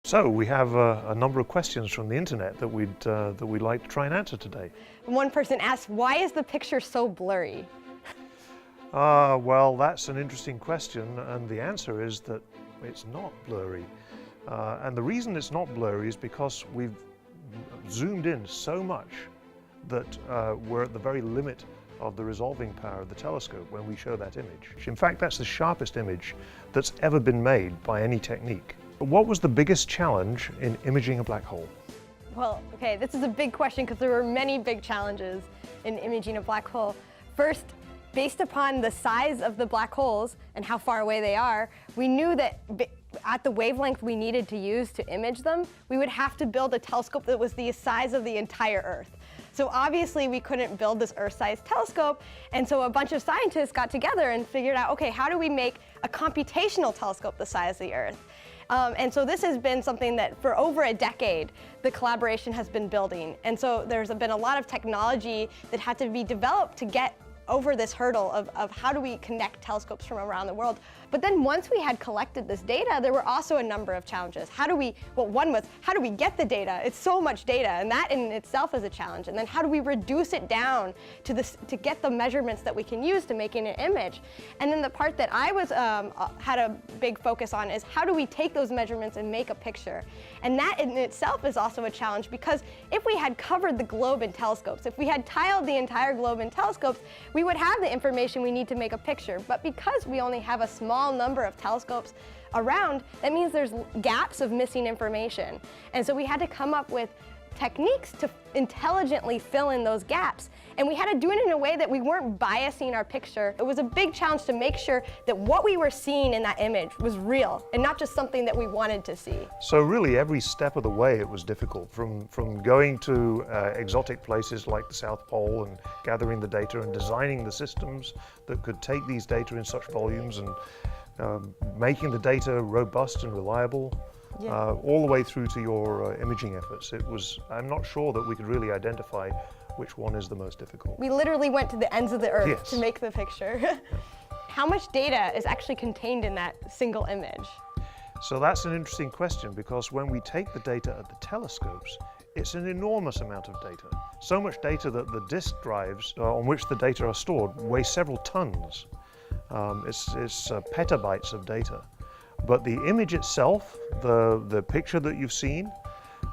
So we have a number of questions from the internet that we'd like to try and answer today. One person asked, why is the picture so blurry? Well, that's an interesting question, and the answer is that it's not blurry. And the reason it's not blurry is because we've zoomed in so much that we're at the very limit of the resolving power of the telescope when we show that image. In fact, that's the sharpest image that's ever been made by any technique. But what was the biggest challenge in imaging a black hole? Well, okay, this is a big question because there were many big challenges in imaging a black hole. First, based upon the size of the black holes and how far away they are, we knew that at the wavelength we needed to use to image them, we would have to build a telescope that was the size of the entire Earth. So obviously we couldn't build this Earth-sized telescope, and so a bunch of scientists got together and figured out, okay, how do we make a computational telescope the size of the Earth? And so this has been something that for over a decade, the collaboration has been building. And so there's been a lot of technology that had to be developed to get over this hurdle of how do we connect telescopes from around the world. But then once we had collected this data, there were also a number of challenges. One was, how do we get the data? It's so much data, and that in itself is a challenge. And then how do we reduce it down to get the measurements that we can use to making an image? And then the part that I had a big focus on is how do we take those measurements and make a picture? And that in itself is also a challenge, because if we had covered the globe in telescopes, if we had tiled the entire globe in telescopes, we would have the information we need to make a picture. But because we only have a small number of telescopes around, that means there's gaps of missing information. And so we had to come up with techniques to intelligently fill in those gaps. And we had to do it in a way that we weren't biasing our picture. It was a big challenge to make sure that what we were seeing in that image was real and not just something that we wanted to see. So really every step of the way it was difficult, from going to exotic places like the South Pole and gathering the data and designing the systems that could take these data in such volumes and making the data robust and reliable. Yeah. All the way through to your imaging efforts. I'm not sure that we could really identify which one is the most difficult. We literally went to the ends of the Earth Yes. to make the picture. How much data is actually contained in that single image? So that's an interesting question, because when we take the data at the telescopes, it's an enormous amount of data. So much data that the disk drives on which the data are stored weigh several tons. It's petabytes of data. But the image itself, the picture that you've seen,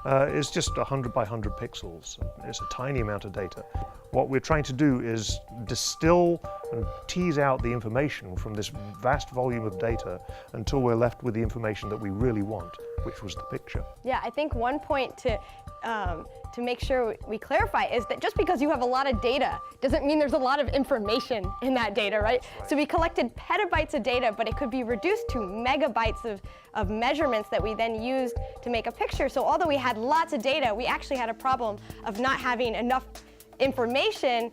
is just 100 by 100 pixels. It's a tiny amount of data. What we're trying to do is distill and tease out the information from this vast volume of data until we're left with the information that we really want, which was the picture. Yeah, I think one point to make sure we clarify is that just because you have a lot of data doesn't mean there's a lot of information in that data, right? So we collected petabytes of data, but it could be reduced to megabytes of measurements that we then used to make a picture. So although we had lots of data, we actually had a problem of not having enough information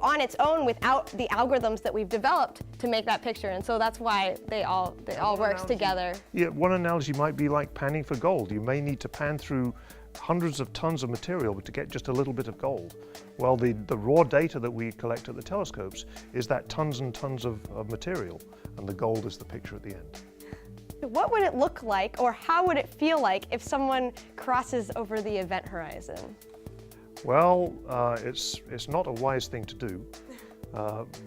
on its own without the algorithms that we've developed to make that picture. And so that's why they all works together. Yeah, one analogy might be like panning for gold. You may need to pan through hundreds of tons of material to get just a little bit of gold. Well, the raw data that we collect at the telescopes is that tons and tons of material, and the gold is the picture at the end. What would it look like, or how would it feel like if someone crosses over the event horizon? Well, it's not a wise thing to do,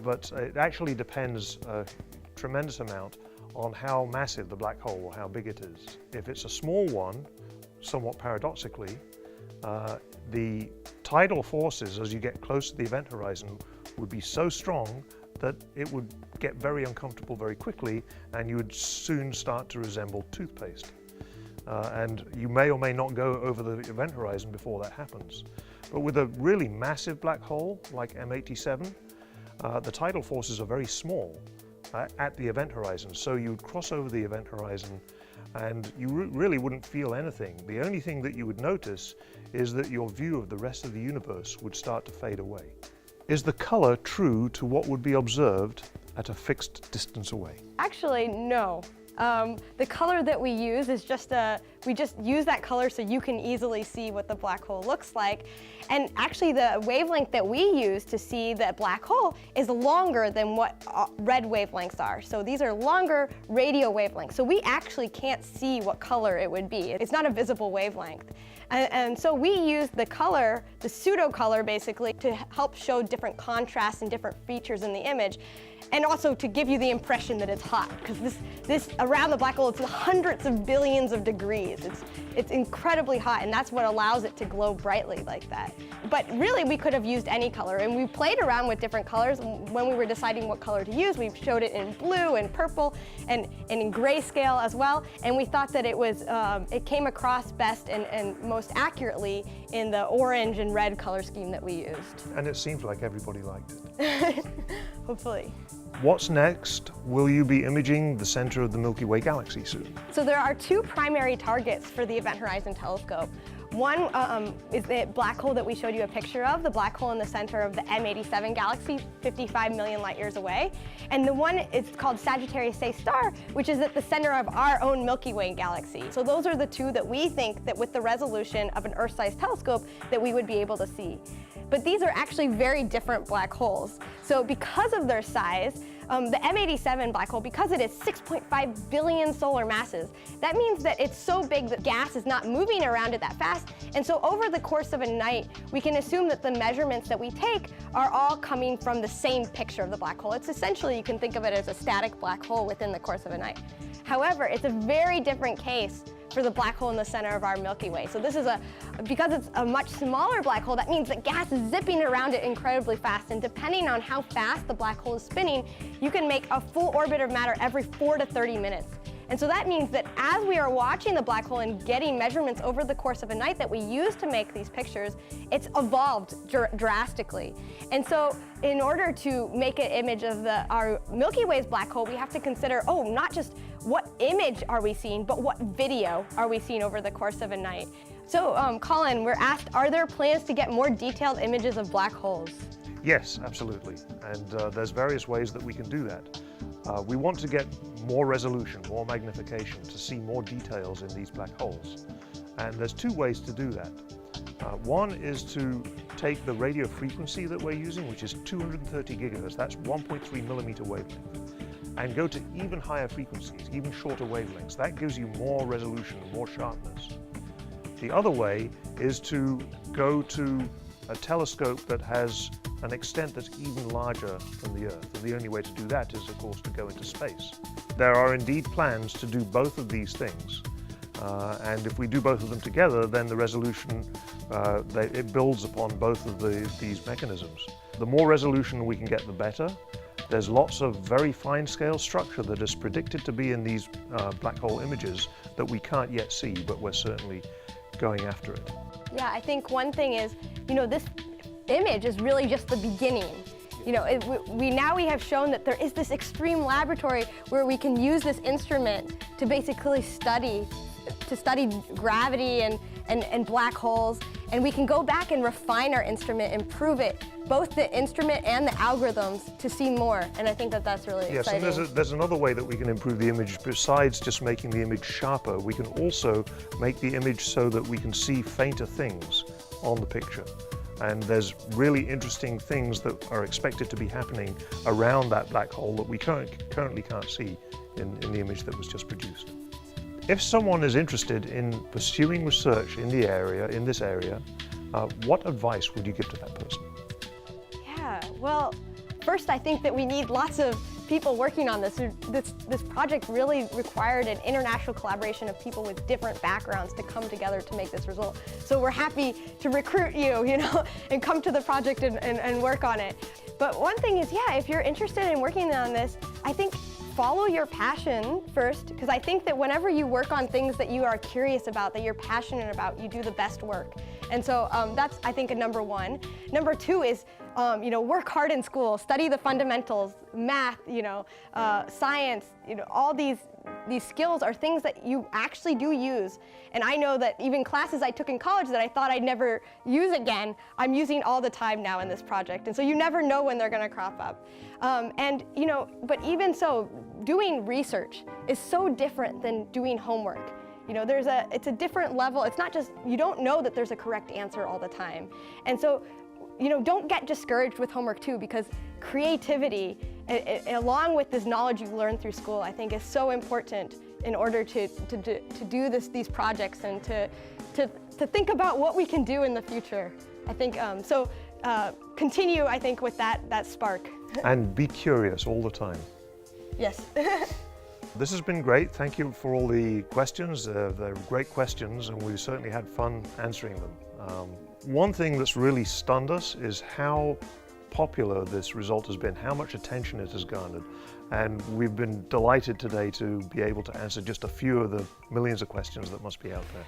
but it actually depends a tremendous amount on how massive the black hole or how big it is. If it's a small one, somewhat paradoxically, the tidal forces as you get close to the event horizon would be so strong that it would get very uncomfortable very quickly, and you would soon start to resemble toothpaste. And you may or may not go over the event horizon before that happens. But with a really massive black hole like M87, the tidal forces are very small at the event horizon, so you would cross over the event horizon and you really wouldn't feel anything. The only thing that you would notice is that your view of the rest of the universe would start to fade away. Is the color true to what would be observed at a fixed distance away? Actually, no. The color that we use is just We just use that color so you can easily see what the black hole looks like. And actually the wavelength that we use to see the black hole is longer than what red wavelengths are. So these are longer radio wavelengths. So we actually can't see what color it would be. It's not a visible wavelength. And so we use the color, the pseudo color basically, to help show different contrasts and different features in the image. And also to give you the impression that it's hot, because this around the black hole, it's hundreds of billions of degrees. It's incredibly hot, and that's what allows it to glow brightly like that. But really, we could have used any color, and we played around with different colors. When we were deciding what color to use, we showed it in blue and purple and in grayscale as well. And we thought that it came across best and most accurately in the orange and red color scheme that we used. And it seems like everybody liked it. Hopefully. What's next? Will you be imaging the center of the Milky Way galaxy soon? So there are two primary targets for the Event Horizon Telescope. One is the black hole that we showed you a picture of, the black hole in the center of the M87 galaxy, 55 million light years away. And the one is called Sagittarius A star, which is at the center of our own Milky Way galaxy. So those are the two that we think that with the resolution of an Earth-sized telescope that we would be able to see. But these are actually very different black holes. So because of their size, the M87 black hole, because it is 6.5 billion solar masses, that means that it's so big that gas is not moving around it that fast. And so over the course of a night, we can assume that the measurements that we take are all coming from the same picture of the black hole. It's essentially, you can think of it as a static black hole within the course of a night. However, it's a very different case for the black hole in the center of our Milky Way. So this is because it's a much smaller black hole, that means that gas is zipping around it incredibly fast, and depending on how fast the black hole is spinning, you can make a full orbit of matter every 4 to 30 minutes. And so that means that as we are watching the black hole and getting measurements over the course of a night that we use to make these pictures, it's evolved drastically. And so in order to make an image of our Milky Way's black hole, we have to consider, not just what image are we seeing, but what video are we seeing over the course of a night. So Colin, we're asked, are there plans to get more detailed images of black holes? Yes, absolutely. And there's various ways that we can do that. We want to get more resolution, more magnification, to see more details in these black holes. And there's two ways to do that. One is to take the radio frequency that we're using, which is 230 gigahertz, that's 1.3 millimeter wavelength, and go to even higher frequencies, even shorter wavelengths. That gives you more resolution, more sharpness. The other way is to go to a telescope that has an extent that's even larger than the Earth. And the only way to do that is, of course, to go into space. There are indeed plans to do both of these things. And if we do both of them together, then the resolution, it builds upon both of these mechanisms. The more resolution we can get, the better. There's lots of very fine-scale structure that is predicted to be in these black hole images that we can't yet see, but we're certainly going after it. Yeah, I think one thing is, this image is really just the beginning. We have shown that there is this extreme laboratory where we can use this instrument to basically study gravity and black holes, and we can go back and refine our instrument, improve it, both the instrument and the algorithms, to see more. And I think that that's really exciting. Yes, and there's another way that we can improve the image besides just making the image sharper. We can also make the image so that we can see fainter things on the picture. And there's really interesting things that are expected to be happening around that black hole that we currently can't see in the image that was just produced. If someone is interested in pursuing research in this area, what advice would you give to that person? Yeah, well, first I think that we need lots of people working on this. This project really required an international collaboration of people with different backgrounds to come together to make this result. So we're happy to recruit you, and come to the project and work on it. But one thing is, if you're interested in working on this, I think follow your passion first, because I think that whenever you work on things that you are curious about, that you're passionate about, you do the best work. And so that's, I think, a number one. Number two is, work hard in school, study the fundamentals, math, science, all these skills are things that you actually do use. And I know that even classes I took in college that I thought I'd never use again, I'm using all the time now in this project. And so you never know when they're gonna crop up. But even so, doing research is so different than doing homework. You know, it's a different level. It's not just, you don't know that there's a correct answer all the time. And so, you know, don't get discouraged with homework 2, because creativity, along with this knowledge you learn through school, I think is so important in order to do these projects and to think about what we can do in the future. I think, continue, I think, with that spark. And be curious all the time. Yes. This has been great. Thank you for all the questions. They're great questions, and we've certainly had fun answering them. One thing that's really stunned us is how popular this result has been, how much attention it has garnered. And we've been delighted today to be able to answer just a few of the millions of questions that must be out there.